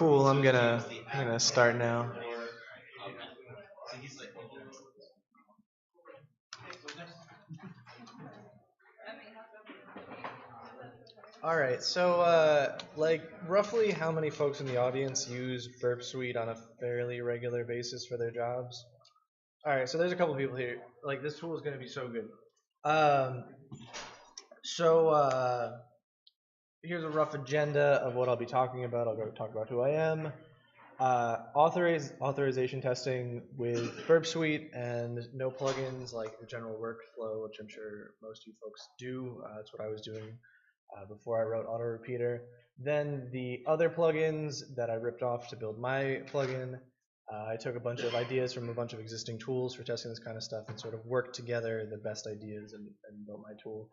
cool. I'm gonna start now. All right, so like roughly how many folks in the audience use Burp Suite on a fairly regular basis for their jobs? All right, so there's a couple people here. Like this tool is going to be so good. So here's a rough agenda of what I'll be talking about. I'll go talk about who I am. Authorization testing with Burp Suite and no plugins like the general workflow, which I'm sure most of you folks do. That's what I was doing before I wrote AutoRepeater. Then the other plugins that I ripped off to build my plugin. I took a bunch of ideas from a bunch of existing tools for testing this kind of stuff and sort of worked together the best ideas and built my tool.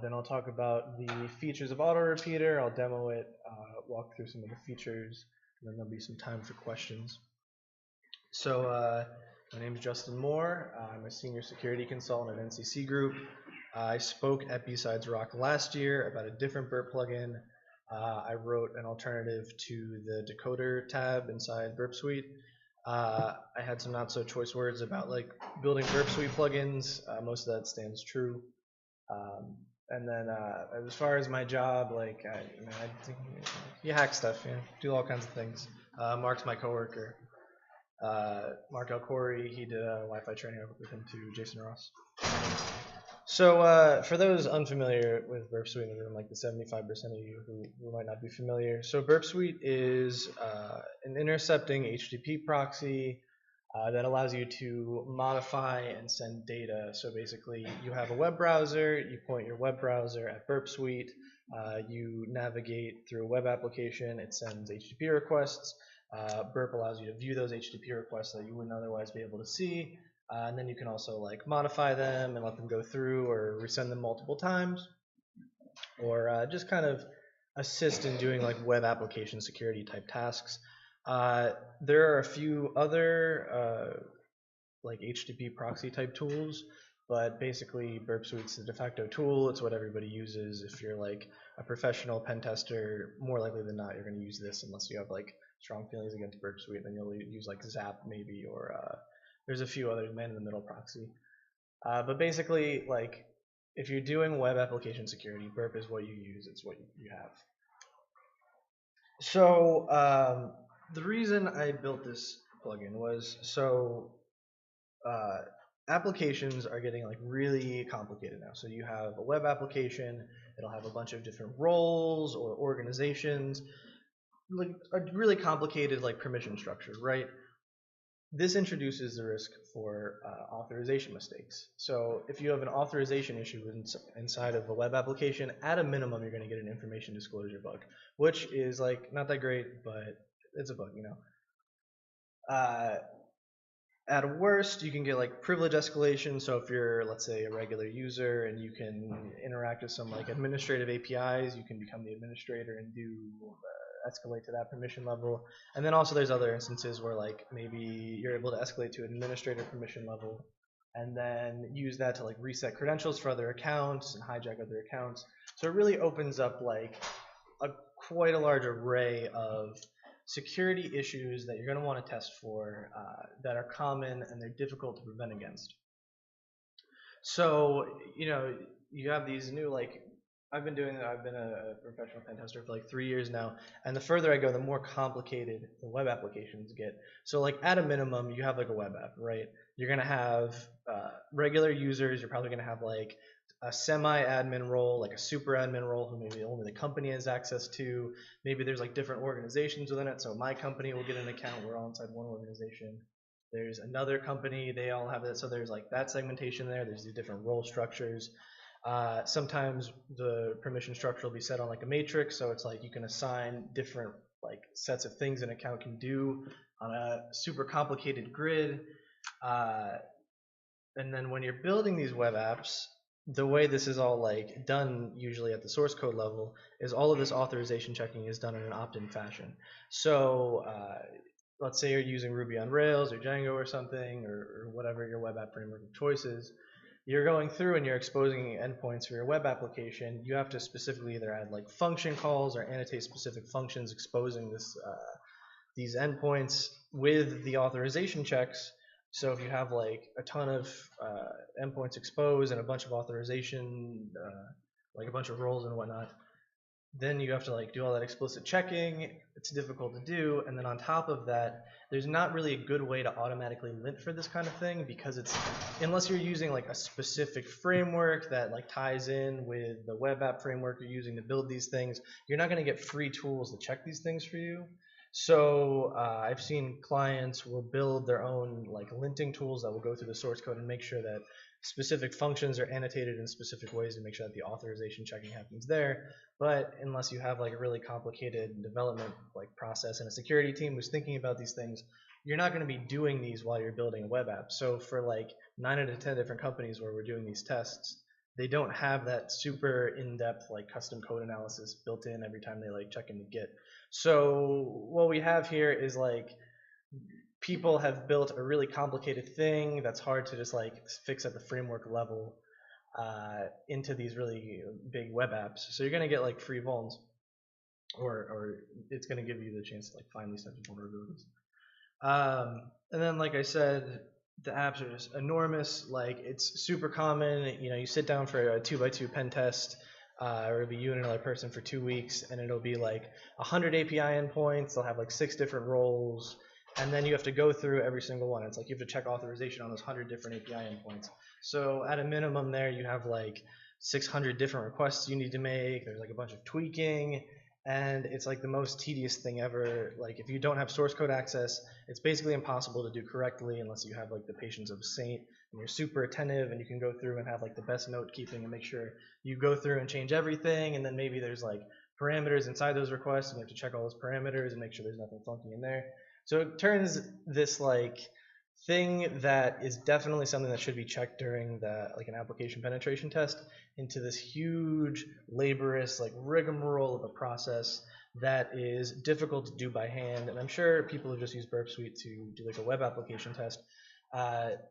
Then I'll talk about the features of AutoRepeater. I'll demo it, walk through some of the features, and then there'll be some time for questions. So my name is Justin Moore. I'm a senior security consultant at NCC Group. I spoke at BSidesROC last year about a different Burp plugin. I wrote an alternative to the decoder tab inside Burp Suite. I had some not so choice words about like building Burp Suite plugins. Most of that stands true. And then as far as my job, like you hack stuff, do all kinds of things. Mark's my coworker. Mark Alcori, he did a Wi-Fi training. I worked with him too. Jason Ross. So for those unfamiliar with Burp Suite in the room, like the 75% of you who might not be familiar, so Burp Suite is an intercepting HTTP proxy that allows you to modify and send data. So basically, you have a web browser, you point your web browser at Burp Suite, you navigate through a web application, it sends HTTP requests. Burp allows you to view those HTTP requests that you wouldn't otherwise be able to see. And then you can also like modify them and let them go through or resend them multiple times, or just kind of assist in doing like web application security type tasks. There are a few other like HTTP proxy type tools, but basically Burp Suite's the de facto tool. It's what everybody uses. If you're like a professional pen tester, more likely than not you're going to use this unless you have like strong feelings against Burp Suite. Then you'll use like Zap maybe, or there's a few others, man in the middle proxy. But basically, like if you're doing web application security, Burp is what you use. It's what you have. So the reason I built this plugin was so applications are getting like really complicated now. So you have a web application, it'll have a bunch of different roles or organizations, like a really complicated like permission structure, right? This introduces the risk for authorization mistakes. So if you have an authorization issue inside of a web application, at a minimum you're going to get an information disclosure bug, which is like not that great, but it's a bug, At worst, you can get like privilege escalation. So if you're, let's say, a regular user and you can interact with some like administrative APIs, you can become the administrator and do escalate to that permission level. And then also there's other instances where like maybe you're able to escalate to administrator permission level and then use that to like reset credentials for other accounts and hijack other accounts. So it really opens up like quite a large array of security issues that you're going to want to test for that are common and they're difficult to prevent against. So you have these new like I've been a professional pen tester for like 3 years now, and the further I go, the more complicated the web applications get. So like at a minimum, you have like a web app, right? You're gonna have regular users. You're probably gonna have like a semi-admin role, like a super admin role, who maybe only the company has access to. Maybe there's like different organizations within it. So my company will get an account. We're all inside one organization. There's another company. They all have that. So there's like that segmentation there. There's these different role structures. Sometimes the permission structure will be set on like a matrix, so it's like you can assign different like sets of things an account can do on a super complicated grid. And then when you're building these web apps, the way this is all like done usually at the source code level is all of this authorization checking is done in an opt-in fashion. So let's say you're using Ruby on Rails or Django or something, or whatever your web app framework of choice is. You're going through and you're exposing endpoints for your web application. You have to specifically either add like function calls or annotate specific functions exposing this these endpoints with the authorization checks. So if you have like a ton of endpoints exposed and a bunch of authorization, like a bunch of roles and whatnot, then you have to like do all that explicit checking. It's difficult to do, and then on top of that, there's not really a good way to automatically lint for this kind of thing, because it's, unless you're using like a specific framework that like ties in with the web app framework you're using to build these things, you're not going to get free tools to check these things for you. So I've seen clients will build their own like linting tools that will go through the source code and make sure that specific functions are annotated in specific ways to make sure that the authorization checking happens there. But unless you have like a really complicated development like process and a security team who's thinking about these things, you're not going to be doing these while you're building a web app. So for like 9 out of 10 different companies where we're doing these tests, they don't have that super in-depth like custom code analysis built in every time they like check into Git. So what we have here is like people have built a really complicated thing that's hard to just like fix at the framework level into these really big web apps. So you're going to get like free vulns, or it's going to give you the chance to like find these types of vulnerabilities. And then, like I said, the apps are just enormous. Like, it's super common. You know, you sit down for a 2x2 pen test, or it'll be you and another person for 2 weeks, and it'll be like 100 API endpoints. They'll have like 6 different roles, and then you have to go through every single one. It's like you have to check authorization on those 100 different API endpoints. So at a minimum there, you have like 600 different requests you need to make. There's like a bunch of tweaking, and it's like the most tedious thing ever. Like, if you don't have source code access, it's basically impossible to do correctly unless you have like the patience of a saint and you're super attentive and you can go through and have like the best note keeping and make sure you go through and change everything. And then maybe there's like parameters inside those requests and you have to check all those parameters and make sure there's nothing funky in there. So it turns this like thing that is definitely something that should be checked during the like an application penetration test into this huge laborious like rigmarole of a process that is difficult to do by hand. And I'm sure people who just use Burp Suite to do like a web application test,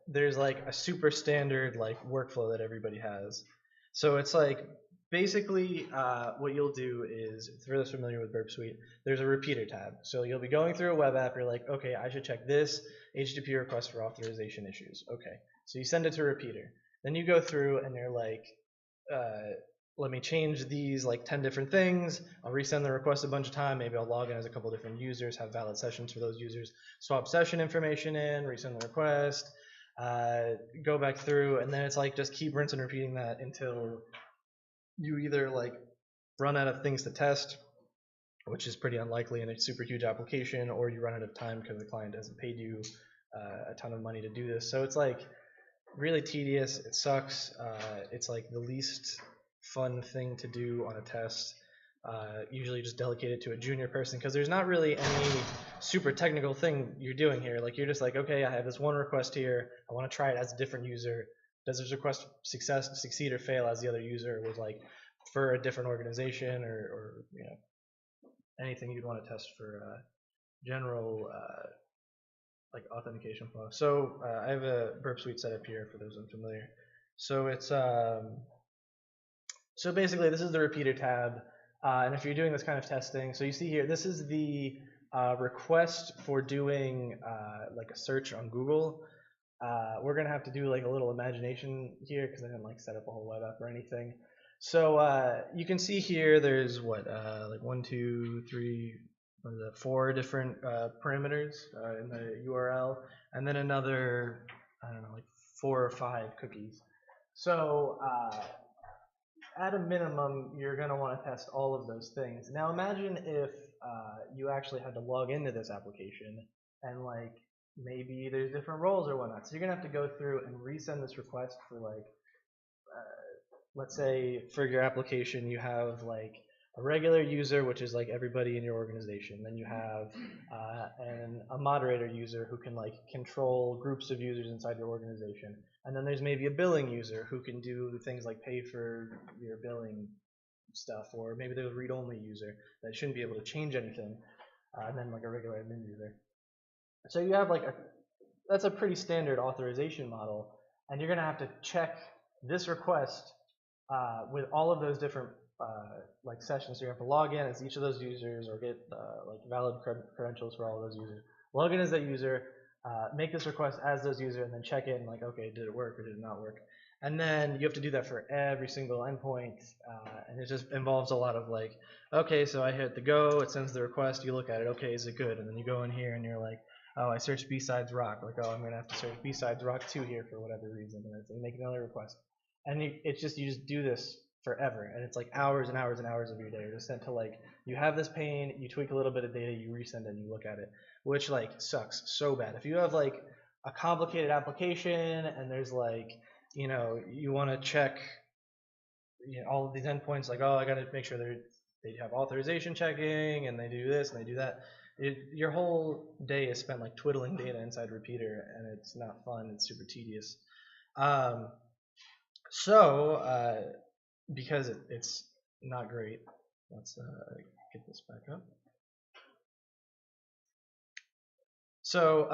there's like a super standard like workflow that everybody has. So it's like basically what you'll do is, if you're less familiar with Burp Suite, there's a repeater tab. So you'll be going through a web app, you're like, okay, I should check this HTTP request for authorization issues. Okay, so you send it to repeater. Then you go through and you're like, let me change these like 10 different things. I'll resend the request a bunch of time. Maybe I'll log in as a couple different users, have valid sessions for those users, swap session information in, resend the request, go back through, and then it's like just keep rinsing and repeating that until you either like run out of things to test, which is pretty unlikely in a super huge application, or you run out of time because the client hasn't paid you a ton of money to do this. So it's like really tedious. It sucks. It's like the least fun thing to do on a test. Usually just delegate it to a junior person because there's not really any super technical thing you're doing here. Like, you're just like, okay, I have this one request here. I want to try it as a different user. Does this request succeed or fail as the other user was like for a different organization, or you know, anything you'd want to test for general like authentication flow. So I have a Burp Suite set up here for those unfamiliar. So it's so basically this is the repeater tab, and if you're doing this kind of testing, so you see here, this is the request for doing like a search on Google. We're gonna have to do like a little imagination here because I didn't like set up a whole web app or anything. So you can see here there's what like 1, 2, 3, 4 different parameters in the URL, and then another, I don't know, like 4 or 5 cookies. So at a minimum, you're going to want to test all of those things. Now imagine if you actually had to log into this application and like maybe there's different roles or whatnot. So you're going to have to go through and resend this request for like, let's say for your application you have like a regular user, which is like everybody in your organization. Then you have a moderator user who can like control groups of users inside your organization. And then there's maybe a billing user who can do things like pay for your billing stuff, or maybe there's a read-only user that shouldn't be able to change anything, and then like a regular admin user. So you have like that's a pretty standard authorization model, and you're going to have to check this request with all of those different like sessions. So you have to log in as each of those users or get like valid credentials for all of those users. Log in as that user, make this request as those users, and then check in like, okay, did it work or did it not work? And then you have to do that for every single endpoint, and it just involves a lot of like, okay, so I hit the go, it sends the request, you look at it, okay, is it good? And then you go in here and you're like, oh, I searched BSides.ROC, like, oh, I'm going to have to search BSides.ROC 2 here for whatever reason, and then make another request. And you just do this forever, and it's like hours and hours and hours of your day are just sent to like, you have this pane, you tweak a little bit of data, you resend it, and you look at it, which like sucks so bad. If you have like a complicated application and there's like, you know, you want to check, you know, all of these endpoints, like, oh, I got to make sure they have authorization checking and they do this and they do that. Your whole day is spent like twiddling data inside Repeater, and it's not fun. It's super tedious. Because it's not great, let's get this back up. So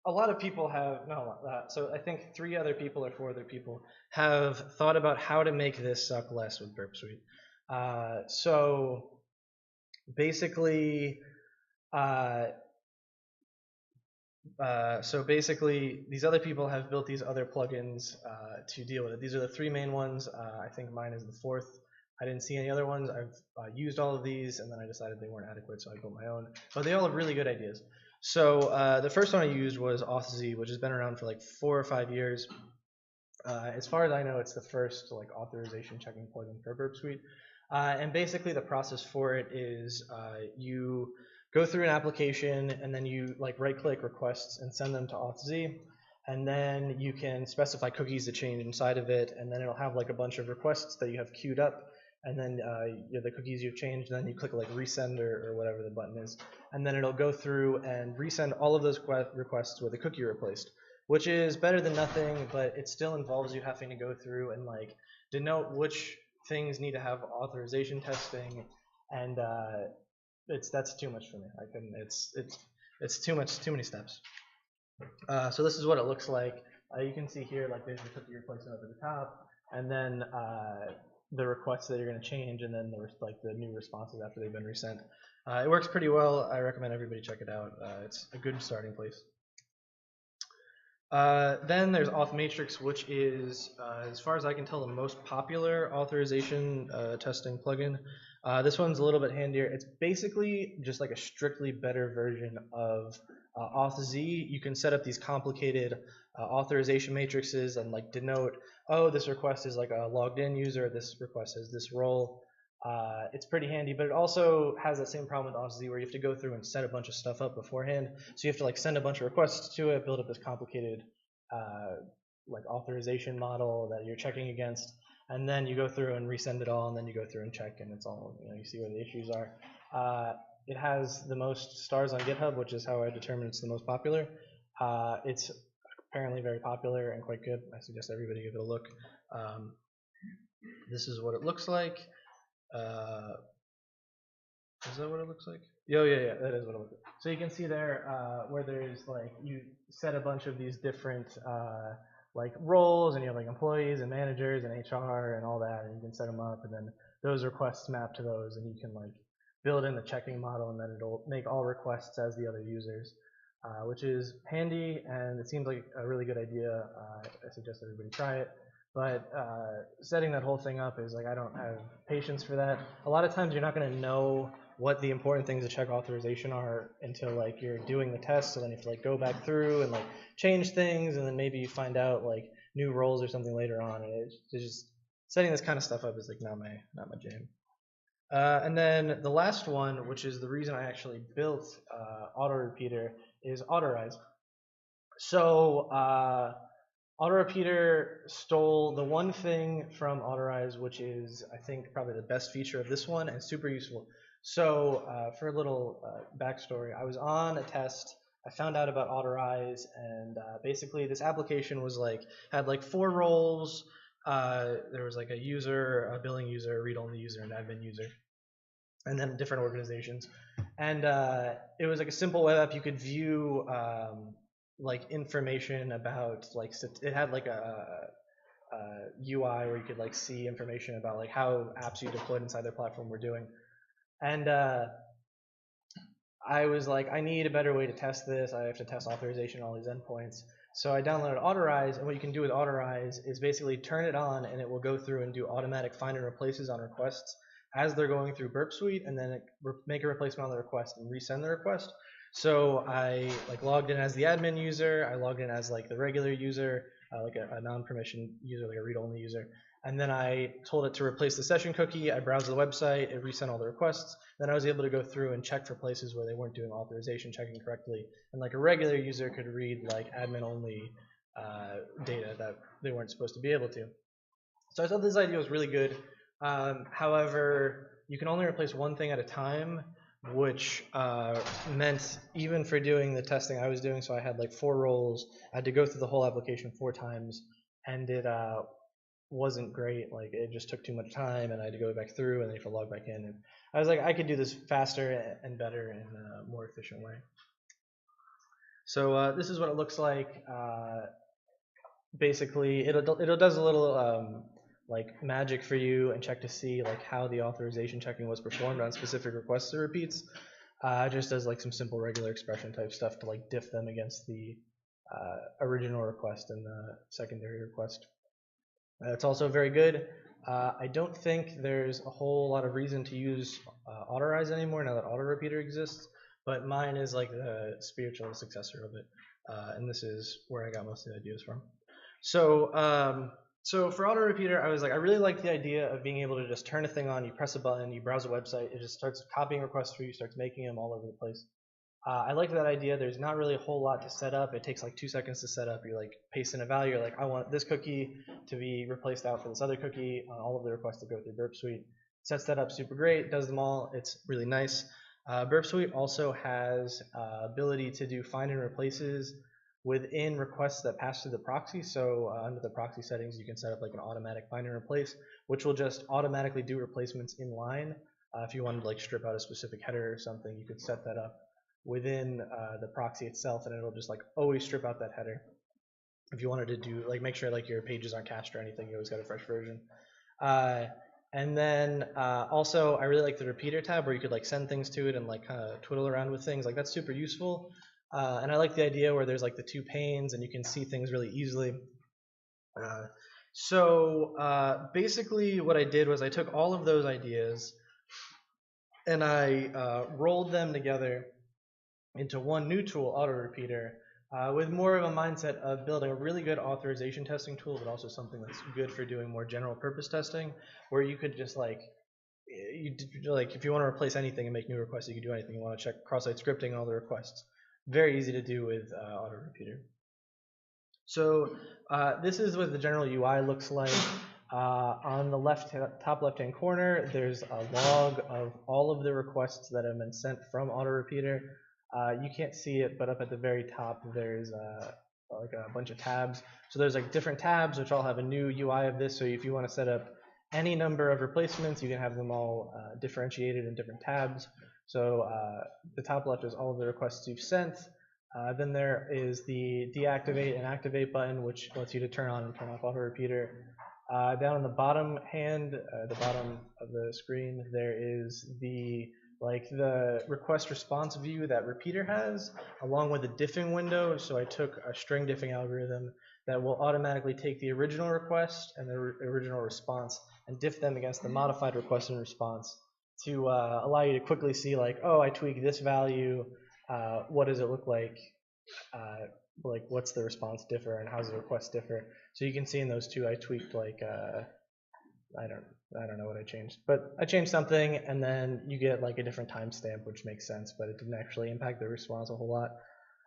a lot of people have, so I think 3 other people or 4 other people have thought about how to make this suck less with Burp Suite. So basically, these other people have built these other plugins to deal with it. These are the 3 main ones. I think mine is the 4th. I didn't see any other ones. I've used all of these, and then I decided they weren't adequate, so I built my own. But they all have really good ideas. So the first one I used was Ozzy, which has been around for like 4 or 5 years. As far as I know, it's the first like authorization checking plugin for Burp Suite. And basically, the process for it is you go through an application, and then you like right-click requests and send them to Auth-Z, and then you can specify cookies to change inside of it, and then it'll have like a bunch of requests that you have queued up, and then the cookies you've changed, and then you click like resend or whatever the button is, and then it'll go through and resend all of those requests with a cookie replaced, which is better than nothing, but it still involves you having to go through and like denote which things need to have authorization testing, and that's too much for me. I couldn't. It's too many steps. So this is what it looks like. You can see here, like there's the cookie replacement up at the top, and then the requests that you're going to change, and then the new responses after they've been resent. It works pretty well. I recommend everybody check it out. It's a good starting place. Then there's OffMatrix, which is, as far as I can tell, the most popular authorization testing plugin. This one's a little bit handier. It's basically just like a strictly better version of Auth-Z. You can set up these complicated authorization matrices and like denote, oh, this request is like a logged in user, this request has this role. It's pretty handy, but it also has that same problem with Ozzy where you have to go through and set a bunch of stuff up beforehand. So you have to like send a bunch of requests to it, build up this complicated like authorization model that you're checking against, and then you go through and resend it all, and then you go through and check, and it's all, you know, you see where the issues are. It has the most stars on GitHub, which is how I determine it's the most popular. It's apparently very popular and quite good. I suggest everybody give it a look. This is what it looks like. Is that what it looks like? Yeah, that is what it looks like. So you can see there where there's like, you set a bunch of these different like roles, and you have like employees and managers and HR and all that, and you can set them up, and then those requests map to those, and you can like build in the checking model, and then it'll make all requests as the other users, which is handy, and it seems like a really good idea. I suggest everybody try it. But setting that whole thing up is like, I don't have patience for that. A lot of times you're not going to know what the important things to check authorization are until like you're doing the test, so then you have to like go back through and like change things, and then maybe you find out like new roles or something later on, and it's just setting this kind of stuff up is like not my jam. And then the last one, which is the reason I actually built AutoRepeater, is Autorize. So AutoRepeater stole the one thing from Autorize, which is, I think, probably the best feature of this one and super useful. So for a little backstory, I was on a test. I found out about Autorize, and basically this application was like, had like 4 roles. There was like a user, a billing user, a read-only user, and admin user, and then different organizations. And it was like a simple web app. You could view like information about, like, it had like a UI where you could like see information about like how apps you deployed inside their platform were doing. And I was like, I need a better way to test this. I have to test authorization on all these endpoints. So I downloaded Autorize, and what you can do with Autorize is basically turn it on, and it will go through and do automatic find and replaces on requests as they're going through Burp Suite, and then make a replacement on the request and resend the request. So I like logged in as the admin user, I logged in as like the regular user, like a non-permissioned user, like a read-only user, and then I told it to replace the session cookie. I browsed the website, it resent all the requests. Then I was able to go through and check for places where they weren't doing authorization checking correctly, and like a regular user could read like admin-only data that they weren't supposed to be able to. So I thought this idea was really good. However, you can only replace one thing at a time, which meant even for doing the testing I was doing, so I had like 4 roles, I had to go through the whole application 4 times, and it wasn't great. Like it just took too much time, and I had to go back through, and then you have to log back in. And I was like, I could do this faster and better in a more efficient way. So this is what it looks like. Basically, it does a little like magic for you and check to see like how the authorization checking was performed on specific requests or repeats. It just does like some simple regular expression type stuff to like diff them against the original request and the secondary request. It's also very good. I don't think there's a whole lot of reason to use Autorize anymore now that AutoRepeater exists, but mine is like the spiritual successor of it, and this is where I got most of the ideas from. So, so for AutoRepeater, I was like, I really like the idea of being able to just turn a thing on, you press a button, you browse a website, it just starts copying requests for you, starts making them all over the place. I like that idea. There's not really a whole lot to set up. It takes like 2 seconds to set up. You like paste in a value. You're like, I want this cookie to be replaced out for this other cookie on all of the requests that go through Burp Suite. Sets that up super great, does them all. It's really nice. Burp Suite also has ability to do find and replaces within requests that pass through the proxy. So under the proxy settings, you can set up like an automatic find and replace, which will just automatically do replacements in line. If you wanted to like strip out a specific header or something, you could set that up within the proxy itself, and it'll just like always strip out that header. If you wanted to do like make sure like your pages aren't cached or anything, you always got a fresh version. And then also I really like the repeater tab where you could like send things to it and like kind of twiddle around with things. Like that's super useful. And I like the idea where there's like the 2 panes and you can see things really easily. So basically what I did was I took all of those ideas and I rolled them together into one new tool, AutoRepeater, with more of a mindset of building a really good authorization testing tool, but also something that's good for doing more general purpose testing, where you could just like, if you want to replace anything and make new requests, you can do anything. You want to check cross-site scripting and all the requests. Very easy to do with AutoRepeater. So this is what the general UI looks like. On the top left-hand corner, there's a log of all of the requests that have been sent from AutoRepeater. You can't see it, but up at the very top, there's like a bunch of tabs. So there's like different tabs, which all have a new UI of this. So if you want to set up any number of replacements, you can have them all differentiated in different tabs. So the top left is all of the requests you've sent. Then there is the deactivate and activate button, which lets you to turn on and turn off AutoRepeater. Down on the bottom the bottom of the screen, there is the request response view that Repeater has, along with a diffing window. So I took a string diffing algorithm that will automatically take the original request and the original response and diff them against the modified request and response to allow you to quickly see like, oh, I tweaked this value. What does it look like? Like what's the response differ and how's the request differ? So you can see in those two, I tweaked like I don't know what I changed, but I changed something, and then you get like a different timestamp, which makes sense, but it didn't actually impact the response a whole lot.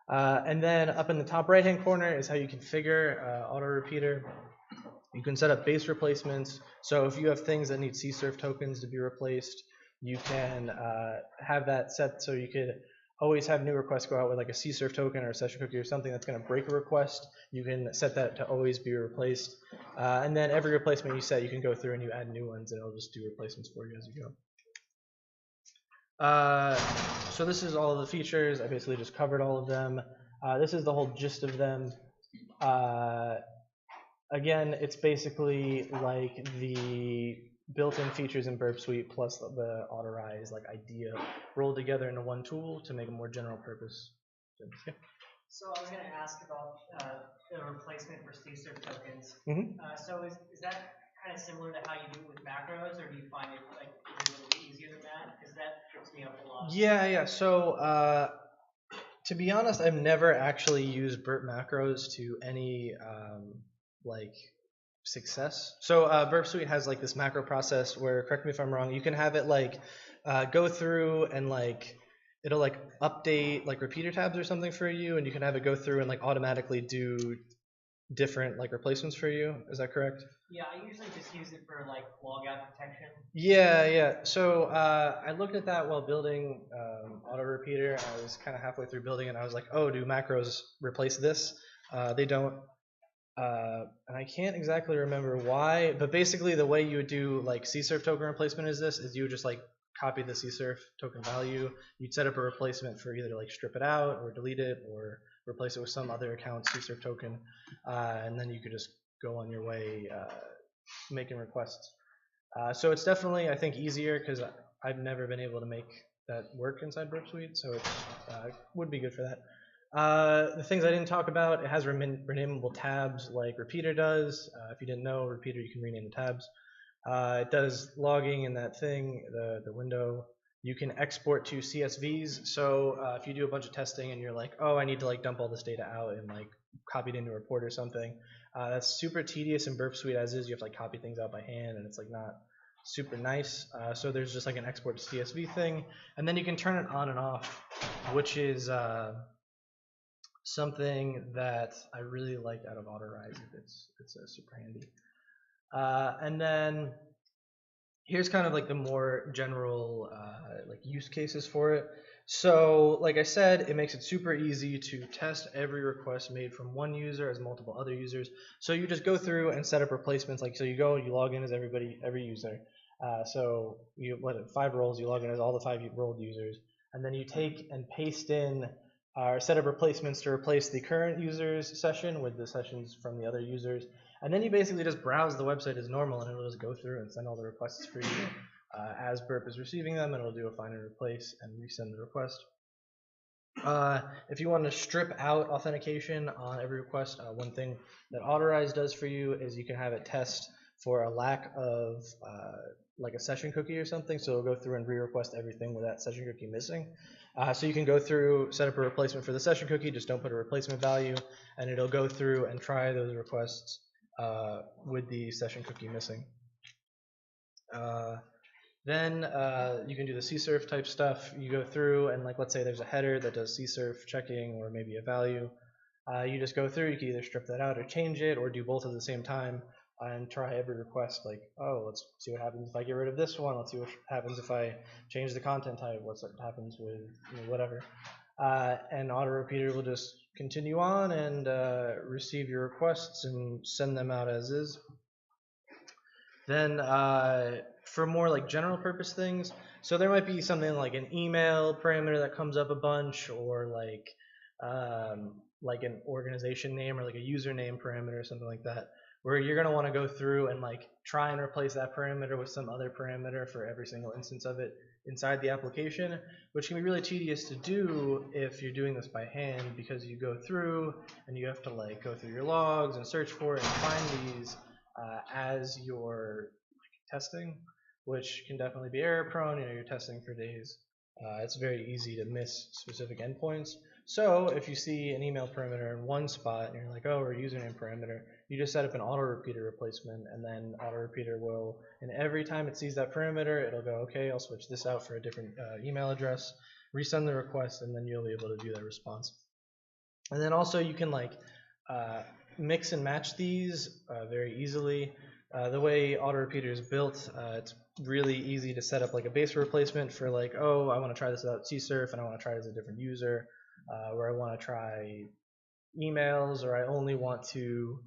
And then up in the top right-hand corner is how you configure AutoRepeater. You can set up base replacements. So if you have things that need CSRF tokens to be replaced, you can have that set so you could always have new requests go out with like a CSRF token or a session cookie or something that's going to break a request. You can set that to always be replaced. And then every replacement you set, you can go through and you add new ones, and it'll just do replacements for you as you go. So this is all of the features. I basically just covered all of them. This is the whole gist of them. again, it's basically like the built-in features in Burp Suite plus the authorize like idea rolled together into one tool to make a more general purpose. Yeah. So I was going to ask about the replacement for CSRF tokens. So is that kind of similar to how you do it with macros, or do you find it like a little bit easier than that? Because that trips me up a lot. Yeah. So to be honest, I've never actually used Burp macros to any like success. So Burp Suite has like this macro process where, correct me if I'm wrong, you can have it like go through and like it'll like update like repeater tabs or something for you, and you can have it go through and like automatically do different like replacements for you. Is that correct? Yeah, I usually just use it for like logout protection. Yeah. So I looked at that while building AutoRepeater. I was kind of halfway through building it, and I was like, oh, do macros replace this? They don't. And I can't exactly remember why, but basically the way you would do like CSRF token replacement is you would just like copy the CSRF token value. You'd set up a replacement for either like strip it out or delete it or replace it with some other account CSRF token, and then you could just go on your way making requests. So it's definitely, I think, easier because I've never been able to make that work inside Burp Suite, so it would be good for that. The things I didn't talk about, it has renameable tabs like Repeater does. If you didn't know, Repeater, you can rename the tabs. It does logging in that thing, the window. You can export to CSVs. So if you do a bunch of testing and you're like, oh, I need to like dump all this data out and like copy it into a report or something, that's super tedious in Burp Suite as is. You have to like copy things out by hand, and it's like not super nice. So there's just like an export to CSV thing, and then you can turn it on and off, which is something that I really liked out of Autorize. It's super handy. And then here's kind of like the more general like use cases for it. So like I said, it makes it super easy to test every request made from one user as multiple other users. So you just go through and set up replacements. Like, so you go, you log in as every user. So you let it 5 roles, you log in as all the 5 rolled users, and then you take and paste in our set of replacements to replace the current user's session with the sessions from the other users. And then you basically just browse the website as normal, and it'll just go through and send all the requests for you as Burp is receiving them, and it'll do a find and replace and resend the request. If you want to strip out authentication on every request, one thing that Autorize does for you is you can have it test for a lack of like a session cookie or something, so it'll go through and re-request everything with that session cookie missing. So you can go through, set up a replacement for the session cookie, just don't put a replacement value, and it'll go through and try those requests with the session cookie missing. Then you can do the CSRF type stuff. You go through and like, let's say there's a header that does CSRF checking or maybe a value. You just go through, you can either strip that out or change it or do both at the same time and try every request like, oh, let's see what happens if I get rid of this one. Let's see what happens if I change the content type. What happens with whatever. And AutoRepeater will just continue on and receive your requests and send them out as is. Then for more like general purpose things, so there might be something like an email parameter that comes up a bunch, or like an organization name or like a username parameter or something like that, where you're going to want to go through and like try and replace that parameter with some other parameter for every single instance of it inside the application, which can be really tedious to do if you're doing this by hand, because you go through and you have to like go through your logs and search for it and find these as you're testing, which can definitely be error prone. You're testing for days. It's very easy to miss specific endpoints. So if you see an email parameter in one spot and you're like, oh, or a username parameter, you just set up an AutoRepeater replacement, and then AutoRepeater will, and every time it sees that parameter, it'll go, okay, I'll switch this out for a different email address, resend the request, and then you'll be able to do that response. And then also you can like mix and match these very easily. The way AutoRepeater is built, it's really easy to set up like a base replacement for like, oh, I want to try this without CSRF and I want to try it as a different user, or I want to try emails, or I only want to,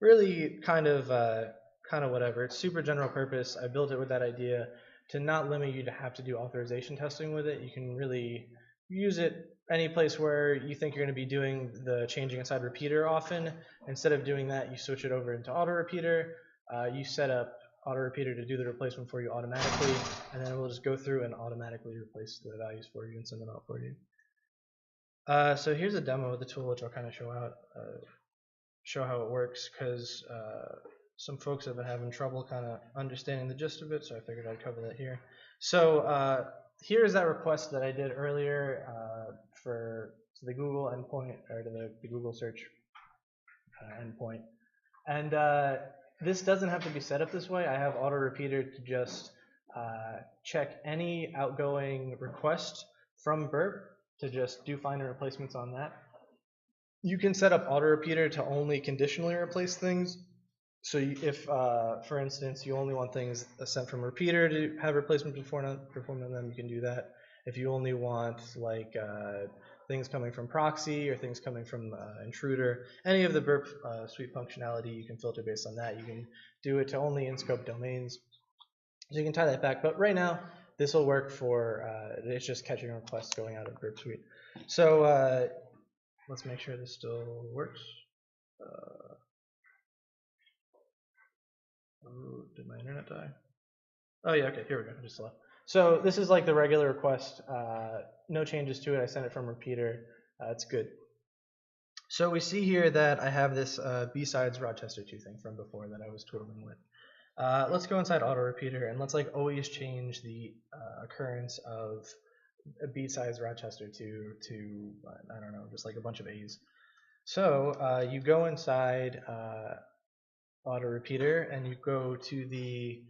really kind of whatever. It's super general purpose. I built it with that idea to not limit you to have to do authorization testing with it. You can really use it any place where you think you're going to be doing the changing inside repeater often. Instead of doing that, you switch it over into AutoRepeater. You set up AutoRepeater to do the replacement for you automatically, and then it will just go through and automatically replace the values for you and send them out for you. So here's a demo of the tool, which I'll kind of show how it works, because some folks have been having trouble kind of understanding the gist of it, so I figured I'd cover that here. So here's that request that I did earlier to the Google endpoint, or to the Google search endpoint. And this doesn't have to be set up this way. I have AutoRepeater to just check any outgoing request from Burp to just do find and replacements on that. You can set up AutoRepeater to only conditionally replace things. So if, for instance, you only want things sent from repeater to have replacement performed on them, you can do that. If you only want like things coming from proxy or things coming from intruder, any of the Burp Suite functionality, you can filter based on that. You can do it to only in-scope domains. So you can tie that back. But right now, this will work for, it's just catching requests going out of Burp Suite. So let's make sure this still works. Oh, did my internet die? Oh yeah, okay, here we go, just left. So this is like the regular request, no changes to it. I sent it from repeater, it's good. So we see here that I have this BSides Rochester 2 thing from before that I was twiddling with. Let's go inside AutoRepeater and let's like always change the occurrence of BSides Rochester to I don't know, just like a bunch of A's. So you go inside AutoRepeater and you go to the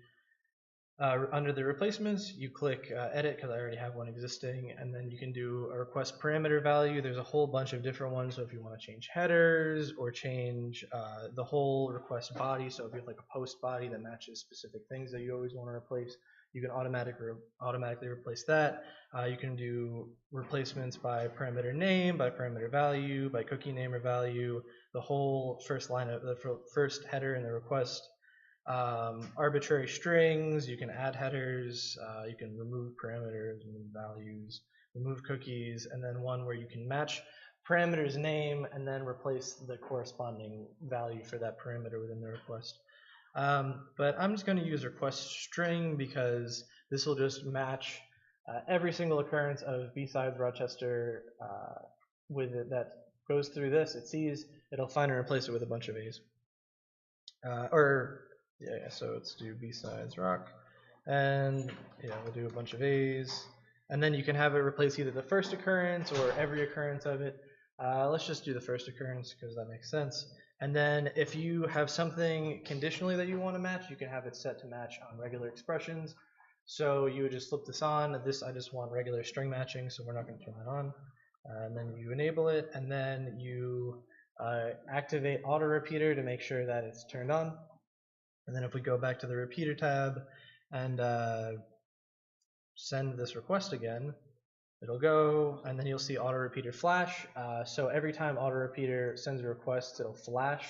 under the replacements, you click edit because I already have one existing, and then you can do a request parameter value. There's a whole bunch of different ones, so if you want to change headers or change the whole request body, so if you have like a post body that matches specific things that you always want to replace, you can automatically replace that. You can do replacements by parameter name, by parameter value, by cookie name or value, the whole first line of the first header in the request. Arbitrary strings, you can add headers, you can remove parameters, remove values, remove cookies, and then one where you can match parameter's name and then replace the corresponding value for that parameter within the request. But I'm just going to use request string because this will just match every single occurrence of BSides Rochester with it that goes through this. It sees, it'll find and replace it with a bunch of A's. Yeah, so let's do BSidesROC, and yeah, we'll do a bunch of A's, and then you can have it replace either the first occurrence or every occurrence of it. Let's just do the first occurrence because that makes sense. And then if you have something conditionally that you want to match, you can have it set to match on regular expressions. So you would just flip this on. This I just want regular string matching, so we're not going to turn that on. And then you enable it, and then you activate AutoRepeater to make sure that it's turned on. And then if we go back to the repeater tab and send this request again, it'll go, and then you'll see AutoRepeater flash. So every time AutoRepeater sends a request, it'll flash.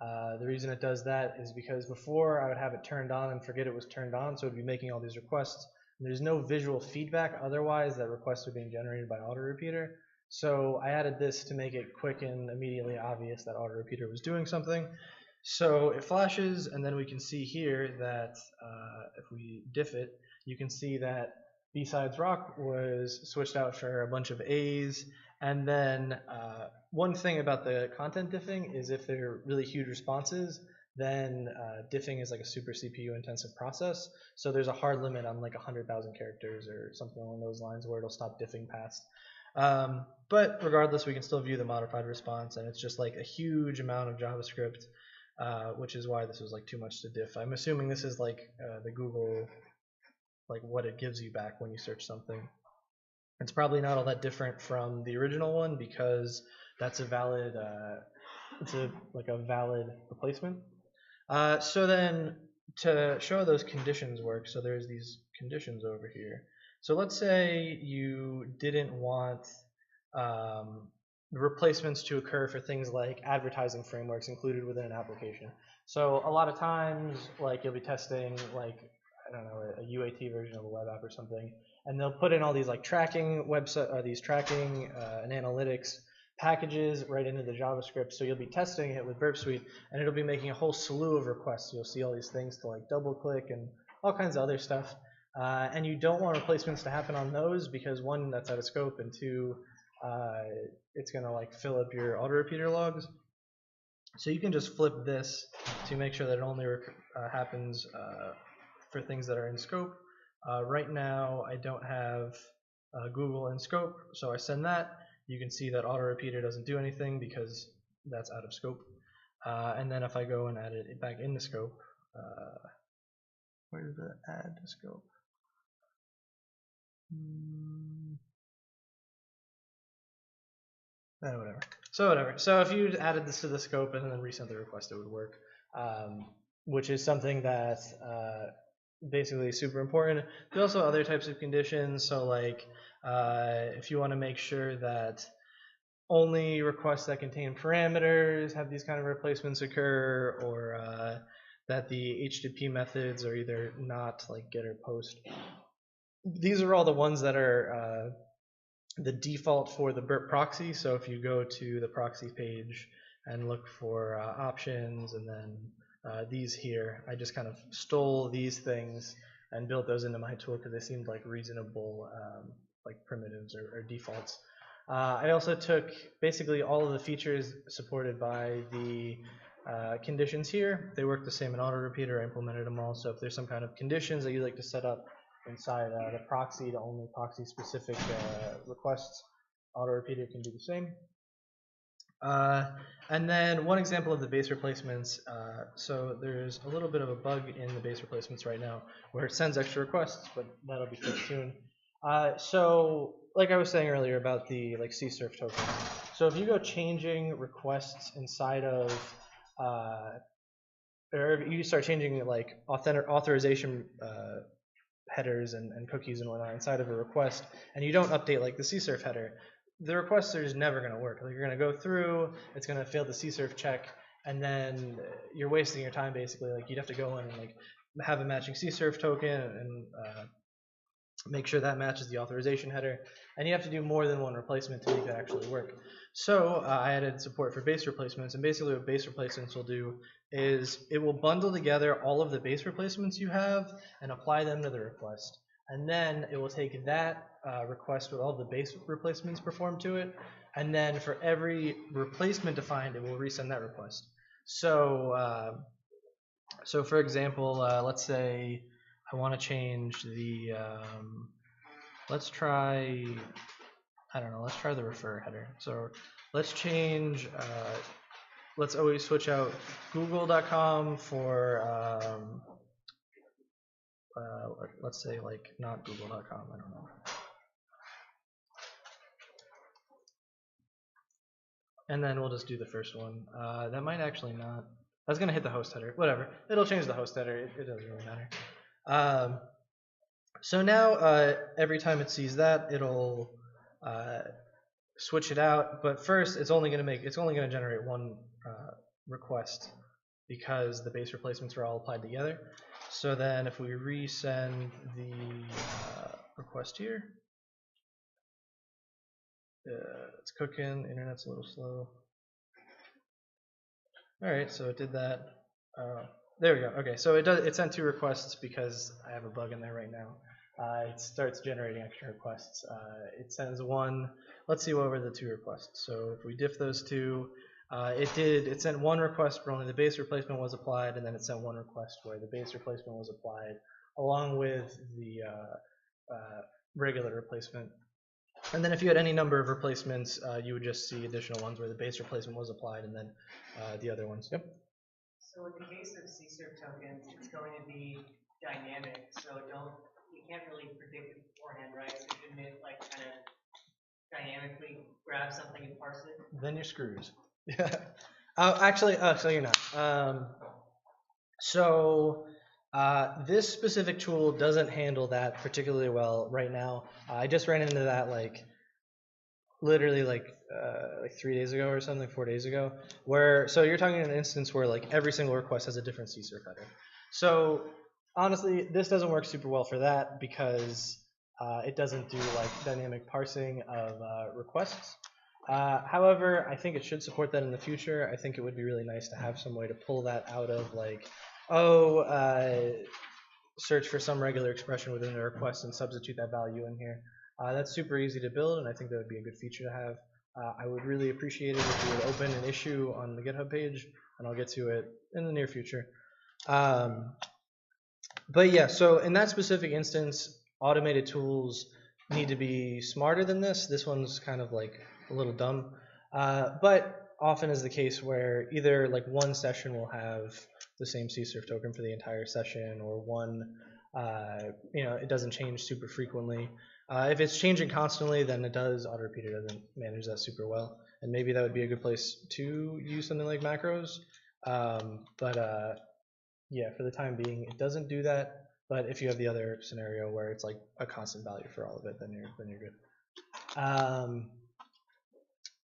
The reason it does that is because before I would have it turned on and forget it was turned on, so it would be making all these requests. And there's no visual feedback otherwise that requests are being generated by AutoRepeater. So I added this to make it quick and immediately obvious that AutoRepeater was doing something. So it flashes, and then we can see here that if we diff it, you can see that BSidesROC was switched out for a bunch of A's. And then one thing about the content diffing is if they're really huge responses, then diffing is like a super CPU intensive process. So there's a hard limit on like 100,000 characters or something along those lines where it'll stop diffing past. But regardless, we can still view the modified response, and it's just like a huge amount of JavaScript. Which is why this was like too much to diff. I'm assuming this is like the Google, like what it gives you back when you search something. It's probably not all that different from the original one because that's a valid, it's like a valid replacement. So then to show how those conditions work, so there's these conditions over here. So let's say you didn't want replacements to occur for things like advertising frameworks included within an application. So a lot of times, like you'll be testing like, I don't know, a UAT version of a web app or something, and they'll put in all these like tracking website, these tracking and analytics packages right into the JavaScript. So you'll be testing it with Burp Suite, and it'll be making a whole slew of requests. You'll see all these things to like double click and all kinds of other stuff. And you don't want replacements to happen on those because one, that's out of scope, and two, it's gonna like fill up your AutoRepeater logs. So you can just flip this to make sure that it only happens for things that are in scope. Right now, I don't have Google in scope, so I send that. You can see that AutoRepeater doesn't do anything because that's out of scope. And then if I go and add it back into scope, where's the add to scope? Whatever. So if you added this to the scope and then resent the request, it would work, which is something that basically is super important. There's also other types of conditions. So like if you want to make sure that only requests that contain parameters have these kind of replacements occur, or that the HTTP methods are either not like get or post. These are all the ones that are the default for the Burp proxy. So if you go to the proxy page and look for options and then these here, I just kind of stole these things and built those into my tool because they seemed like reasonable like primitives or defaults. I also took basically all of the features supported by the conditions here. They work the same in AutoRepeater. I implemented them all. So if there's some kind of conditions that you'd like to set up inside the proxy to only proxy specific requests, AutoRepeater can do the same. And then one example of the base replacements, so there's a little bit of a bug in the base replacements right now where it sends extra requests, but that'll be fixed soon. So like I was saying earlier about the like CSRF tokens, so if you go changing requests inside of or if you start changing like authorization headers and cookies and whatnot inside of a request, and you don't update like the CSRF header, the requester is never going to work. Like you're going to go through, it's going to fail the CSRF check, and then you're wasting your time basically. Like you'd have to go in and like have a matching CSRF token and make sure that matches the authorization header, and you have to do more than one replacement to make that actually work. So I added support for base replacements, and basically what base replacements will do is it will bundle together all of the base replacements you have and apply them to the request, and then it will take that request with all the base replacements performed to it, and then for every replacement defined, it will resend that request. So so for example, let's say I want to change the let's try, I don't know, let's try the refer header. So let's change, let's always switch out google.com for, let's say like not google.com, I don't know. And then we'll just do the first one. That might actually not, I was going to hit the host header, whatever. It'll change the host header, it doesn't really matter. So now every time it sees that, it'll switch it out. But first, it's only going to generate one request because the base replacements are all applied together. So then, if we resend the request here, it's cooking. Internet's a little slow. All right, so it did that. There we go. Okay, so it sent 2 requests because I have a bug in there right now. It starts generating extra requests. It sends one. Let's see what were the 2 requests. So if we diff those 2, it sent 1 request where only the base replacement was applied, and then it sent 1 request where the base replacement was applied along with the regular replacement. And then if you had any number of replacements, you would just see additional ones where the base replacement was applied, and then the other ones. Yep. So in the case of CSRF tokens, it's going to be dynamic. So you can't really predict it beforehand, right? So shouldn't it like kind of dynamically grab something and parse it? Then you're screwed. Yeah. Actually, you're not. This specific tool doesn't handle that particularly well right now. I just ran into that like literally like 3 days ago or something, 4 days ago, so you're talking an instance where like every single request has a different CSRF header. So honestly, this doesn't work super well for that because It doesn't do like dynamic parsing of requests. However, I think it should support that in the future. I think it would be really nice to have some way to pull that out of like, search for some regular expression within a request and substitute that value in here. That's super easy to build, and I think that would be a good feature to have. I would really appreciate it if you would open an issue on the GitHub page, and I'll get to it in the near future. But yeah, so in that specific instance, automated tools need to be smarter than this. This one's kind of like a little dumb, but often is the case where either like one session will have the same CSRF token for the entire session, or one, it doesn't change super frequently. If it's changing constantly, then it does. AutoRepeater doesn't manage that super well, and maybe that would be a good place to use something like macros. Yeah, for the time being, it doesn't do that. But if you have the other scenario where it's like a constant value for all of it, then you're good.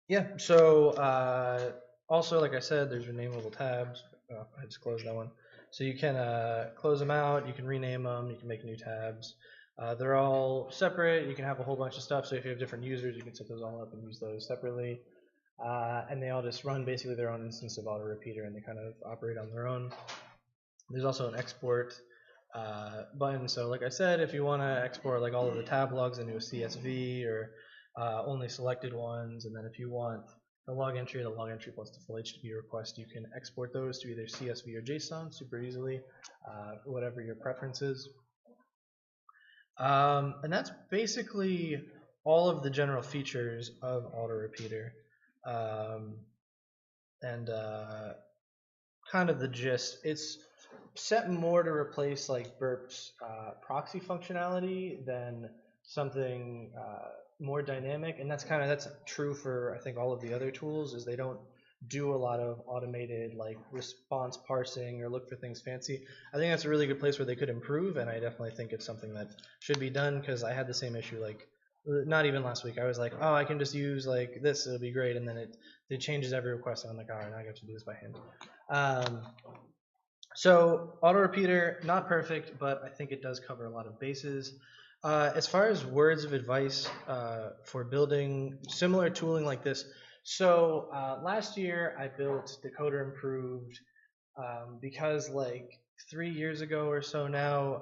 Yeah. So also, like I said, there's renameable tabs. Oh, I just closed that one. So you can close them out. You can rename them. You can make new tabs. They're all separate. You can have a whole bunch of stuff. So if you have different users, you can set those all up and use those separately. And they all just run basically their own instance of AutoRepeater, and they kind of operate on their own. There's also an export button. So like I said, if you want to export like all of the tab logs into a CSV, or only selected ones, and then if you want the log entry plus the full HTTP request, you can export those to either CSV or JSON super easily, whatever your preference is. And that's basically all of the general features of AutoRepeater. Kind of the gist. It's set more to replace like Burp's proxy functionality than something more dynamic, and that's true for I think all of the other tools. Is they don't do a lot of automated like response parsing or look for things fancy. I think that's a really good place where they could improve, and I definitely think it's something that should be done, because I had the same issue like not even last week. I was like, oh, I can just use like this, it'll be great, and then it changes every request on the car, and I have to do this by hand. So AutoRepeater, not perfect, but I think it does cover a lot of bases. As far as words of advice for building similar tooling like this, so last year I built Decoder Improved because like 3 years ago or so now,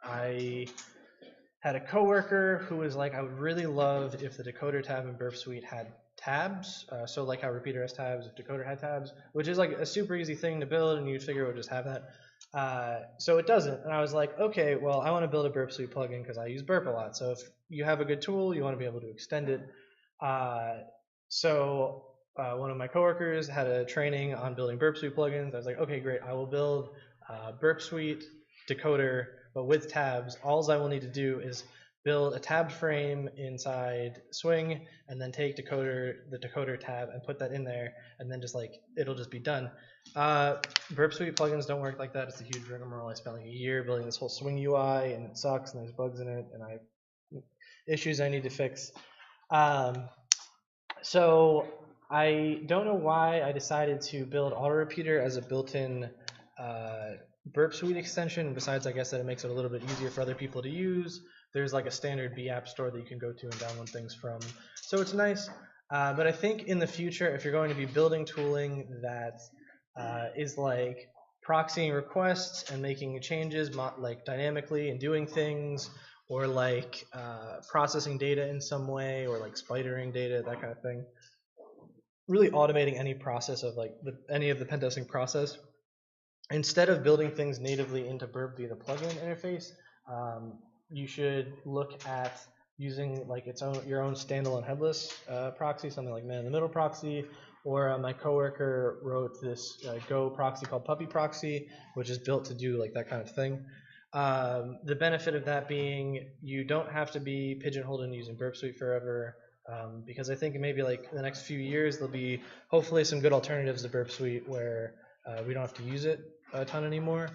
I had a coworker who was like, I would really love if the Decoder tab in Burp Suite had tabs, so like how Repeater has tabs, if Decoder had tabs, which is like a super easy thing to build, and you'd figure it would just have that. So it doesn't, and I was like, okay, well, I want to build a Burp Suite plugin because I use Burp a lot. So if you have a good tool, you want to be able to extend it. So one of my coworkers had a training on building Burp Suite plugins. I was like, okay, great, I will build Burp Suite Decoder, but with tabs. All I will need to do is build a tabbed frame inside Swing, and then take the Decoder tab, and put that in there, and then just like it'll just be done. Burp Suite plugins don't work like that. It's a huge rigmarole. I spent like a year building this whole Swing UI, and it sucks, and there's bugs in it, and I have issues I need to fix. So I don't know why I decided to build AutoRepeater as a built-in Burp Suite extension, besides I guess that it makes it a little bit easier for other people to use. There's like a standard B app store that you can go to and download things from, so it's nice. But I think in the future, if you're going to be building tooling that is like proxying requests and making changes like dynamically and doing things, or like processing data in some way, or like spidering data, that kind of thing, really automating any process of like any of the pen testing process, instead of building things natively into Burp via the plugin interface, you should look at using like your own standalone headless proxy, something like man-in-the-middle proxy. Or my coworker wrote this Go proxy called Puppy Proxy, which is built to do like that kind of thing. The benefit of that being you don't have to be pigeonholed into using Burp Suite forever, because I think maybe like in the next few years there'll be hopefully some good alternatives to Burp Suite where we don't have to use it a ton anymore,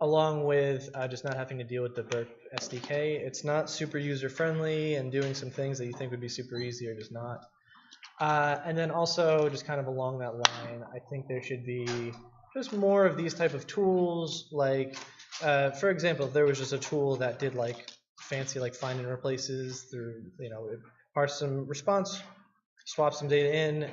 along with just not having to deal with the Burp SDK. It's not super user friendly, and doing some things that you think would be super easy are just not. And then also just kind of along that line, I think there should be just more of these type of tools, like For example, if there was just a tool that did like fancy like find and replaces through, it parsed some response, swapped some data in,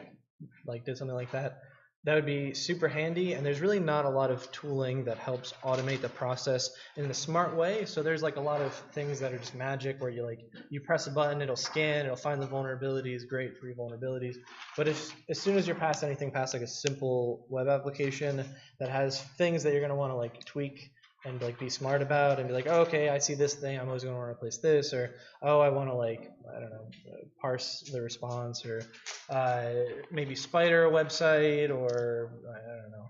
like did something like that, that would be super handy. And there's really not a lot of tooling that helps automate the process in a smart way. So there's like a lot of things that are just magic where you press a button, it'll scan, it'll find the vulnerabilities, great free vulnerabilities. But as soon as you're past anything past like a simple web application that has things that you're going to want to like tweak and like be smart about and be like, oh, okay, I see this thing, I'm always going to want to replace this, or oh, I want to like, I don't know, parse the response, or maybe spider a website, or I don't know,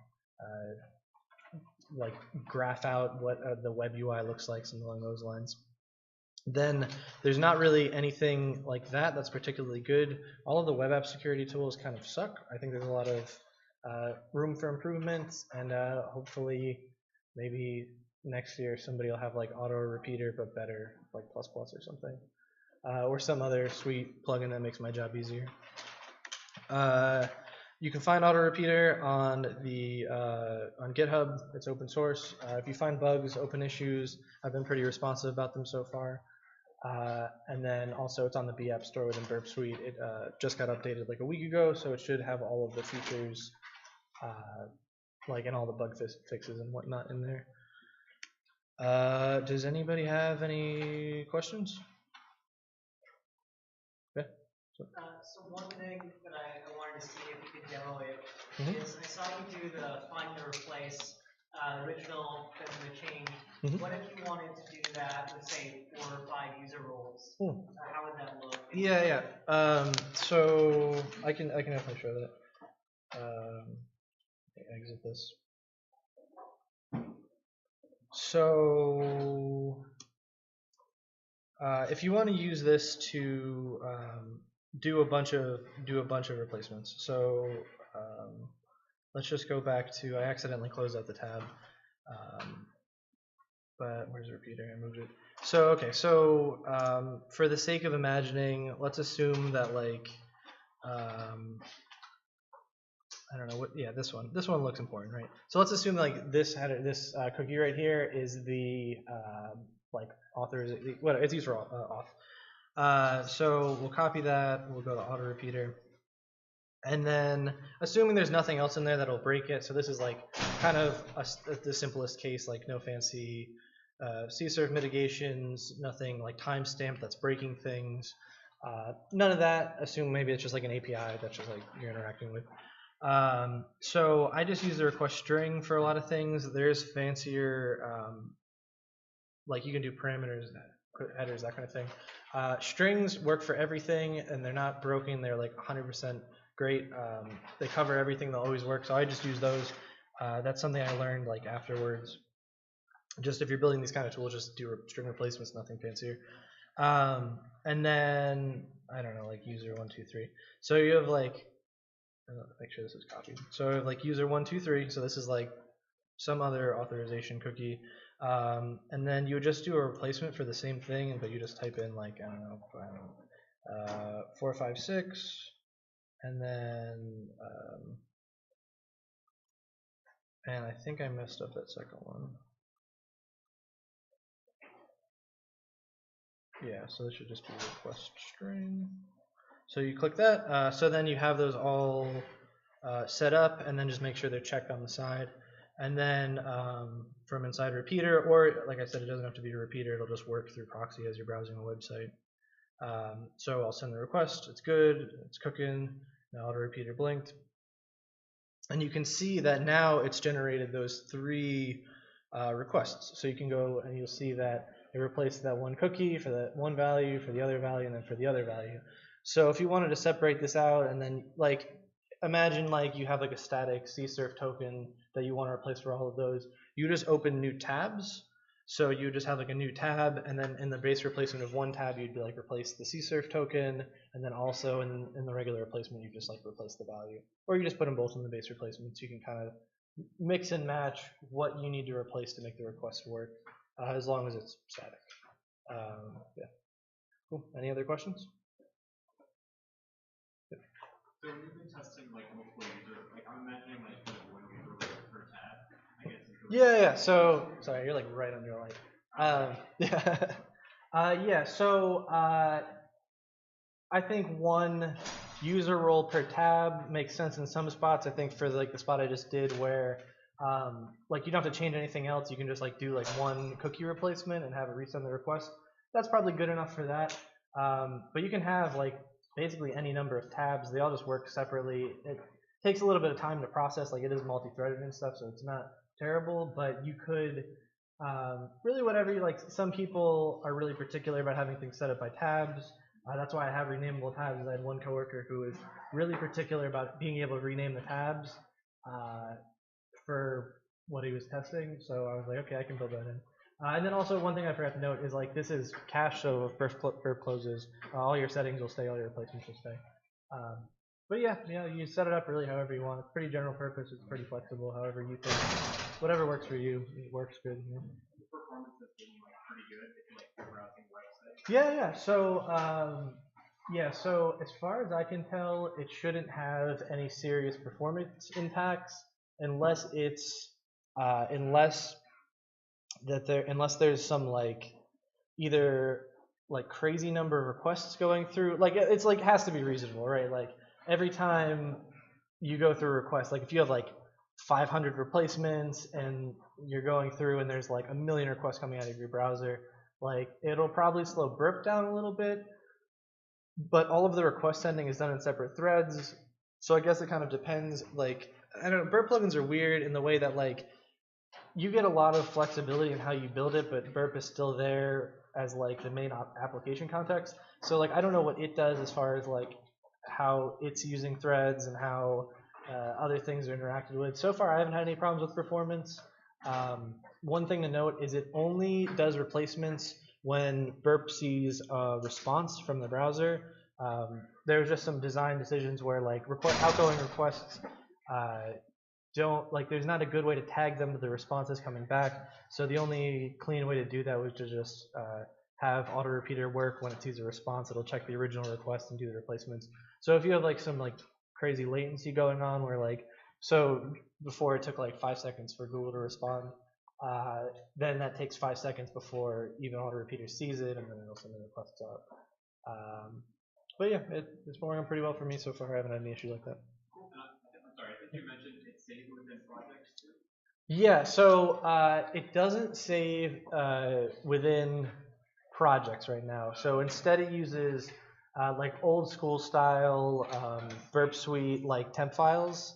like graph out what the web UI looks like, something along those lines. Then there's not really anything like that that's particularly good. All of the web app security tools kind of suck. I think there's a lot of room for improvement, and hopefully maybe next year somebody will have like AutoRepeater but better, like ++ or something, or some other sweet plugin that makes my job easier. You can find AutoRepeater on on GitHub. It's open source. If you find bugs, open issues, I've been pretty responsive about them so far. And then also it's on the B App Store within Burp Suite. It just got updated like a week ago, so it should have all of the features, like and all the bug fixes and whatnot in there. Does anybody have any questions? Yeah. So one thing that I wanted to see if you could demo it is I saw you do the find and replace original, then the change. What if you wanted to do that with say 4 or 5 user roles? How would that look? Yeah. So I can definitely show that. Exit this. So if you want to use this to do a bunch of replacements, so let's just go back to, I accidentally closed out the tab, but where's the repeater? I moved it. So okay, so for the sake of imagining, let's assume that like I don't know what. Yeah, this one. This one looks important, right? So let's assume like this cookie right here is the like authorization. What it's used for auth. So we'll copy that. We'll go to AutoRepeater, and then assuming there's nothing else in there that'll break it. So this is like kind of the simplest case, like no fancy CSRF mitigations, nothing like timestamp that's breaking things. None of that. Assume maybe it's just like an API that's just like you're interacting with. So I just use the request string for a lot of things. There's fancier, like you can do parameters, headers, that kind of thing. Strings work for everything, and they're not broken. They're like 100% great. They cover everything. They'll always work. So I just use those. That's something I learned like afterwards. Just if you're building these kind of tools, just do string replacements, nothing fancier. And then I don't know, like user 1, 2, 3. So you have like, make sure this is copied. So I have like user 1, 2, 3. So this is like some other authorization cookie. And then you would just do a replacement for the same thing, but you just type in like, I don't know, 4, 5, 6. And then, and I think I messed up that second one. Yeah, so this should just be request string. So you click that. So then you have those all set up, and then just make sure they're checked on the side. And then from inside repeater, or like I said, it doesn't have to be a repeater. It'll just work through proxy as you're browsing a website. So I'll send the request. It's good. It's cooking. Now AutoRepeater blinked. And you can see that now it's generated those 3 requests. So you can go and you'll see that it replaced that one cookie for that one value, for the other value, and then for the other value. So if you wanted to separate this out and then like imagine like you have like a static CSRF token that you want to replace for all of those, you just open new tabs. So you just have like a new tab, and then in the base replacement of one tab, you'd be like replace the CSRF token, and then also in the regular replacement, you just like replace the value. Or you just put them both in the base replacement, so you can kind of mix and match what you need to replace to make the request work, as long as it's static. Yeah. Cool. Any other questions? So when you've been testing like multiple users, like I'm imagining like 1 user per tab, I guess is Yeah. So sorry, you're like right under your light. Yeah. Yeah. So I think one user role per tab makes sense in some spots. I think for like the spot I just did where like you don't have to change anything else, you can just like do like one cookie replacement and have it resend the request. That's probably good enough for that. But you can have like basically any number of tabs. They all just work separately. It takes a little bit of time to process. Like it is multi-threaded and stuff, so it's not terrible. But you could really whatever you like. Some people are really particular about having things set up by tabs. That's why I have renamable tabs. I had one coworker who was really particular about being able to rename the tabs for what he was testing. So I was like, okay, I can build that in. And then also one thing I forgot to note is like this is cache, so if burp closes, all your settings will stay, all your replacements will stay. But yeah, you set it up really however you want. It's pretty general purpose. It's pretty flexible. However you think, whatever works for you, it works good. Yeah. Yeah. So as far as I can tell, it shouldn't have any serious performance impacts unless it's unless there's some like either like crazy number of requests going through. Like it's like has to be reasonable, right? Like every time you go through a request, like if you have like 500 replacements and you're going through and there's like a million requests coming out of your browser, like it'll probably slow burp down a little bit, but all of the request sending is done in separate threads. So I guess it kind of depends. Like I don't know, burp plugins are weird in the way that like you get a lot of flexibility in how you build it, but burp is still there as like the main application context. So like I don't know what it does as far as like how it's using threads and how other things are interacted with. So far I haven't had any problems with performance. One thing to note is it only does replacements when burp sees a response from the browser. There's just some design decisions where like outgoing requests don't like there's not a good way to tag them to the responses coming back. So the only clean way to do that was to just have AutoRepeater work when it sees a response. It'll check the original request and do the replacements. So if you have like some like crazy latency going on where like so before it took like 5 seconds for Google to respond, then that takes 5 seconds before even AutoRepeater sees it, and then it'll send the requests out. But yeah, it's been working pretty well for me so far. I haven't had any issue like that. I'm sorry, I think you mentioned it saves within projects too? Yeah, so it doesn't save within projects right now. So instead it uses like old school style Burp Suite like temp files,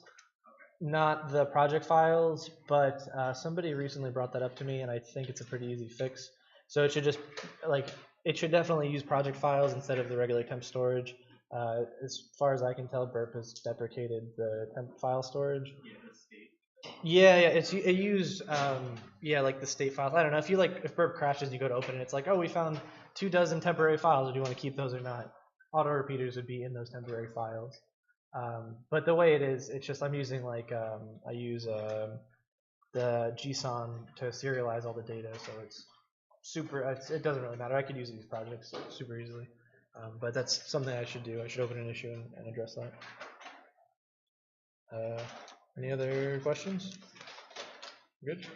not the project files, but somebody recently brought that up to me and I think it's a pretty easy fix. So it should just like it should definitely use project files instead of the regular temp storage. As far as I can tell, Burp has deprecated the temp file storage. Yeah, it used like the state files. I don't know if Burp crashes and you go to open it, it's like, oh, we found 24 temporary files. Do you want to keep those or not? Auto-repeaters would be in those temporary files. But the way it is, it's just I'm using like I use the JSON to serialize all the data, so it's super. It doesn't really matter. I could use these projects super easily, but that's something I should do. I should open an issue and address that. Any other questions? Good.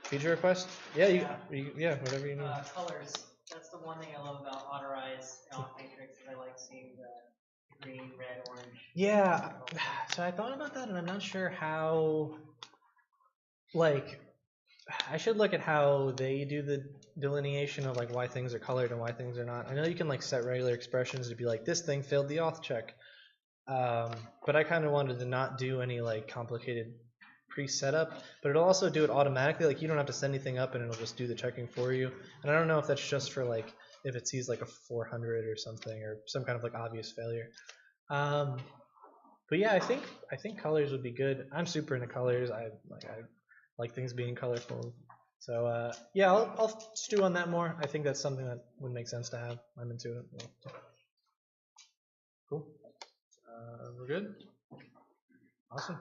Feature request? Yeah, whatever you need. Colors. That's the one thing I love about Authorize and OffMatrix is I like seeing the green, red, orange. Yeah. So I thought about that, and I'm not sure how. Like, I should look at how they do the delineation of like why things are colored and why things are not. I know you can like set regular expressions to be like this thing failed the auth check, but I kind of wanted to not do any like complicated pre-setup, but it'll also do it automatically. Like you don't have to set anything up, and it'll just do the checking for you. And I don't know if that's just for like if it sees like a 400 or something or some kind of like obvious failure. But yeah, I think colors would be good. I'm super into colors. I like things being colorful. So yeah, I'll stew on that more. I think that's something that would make sense to have. I'm into it. Cool. We're good. Awesome.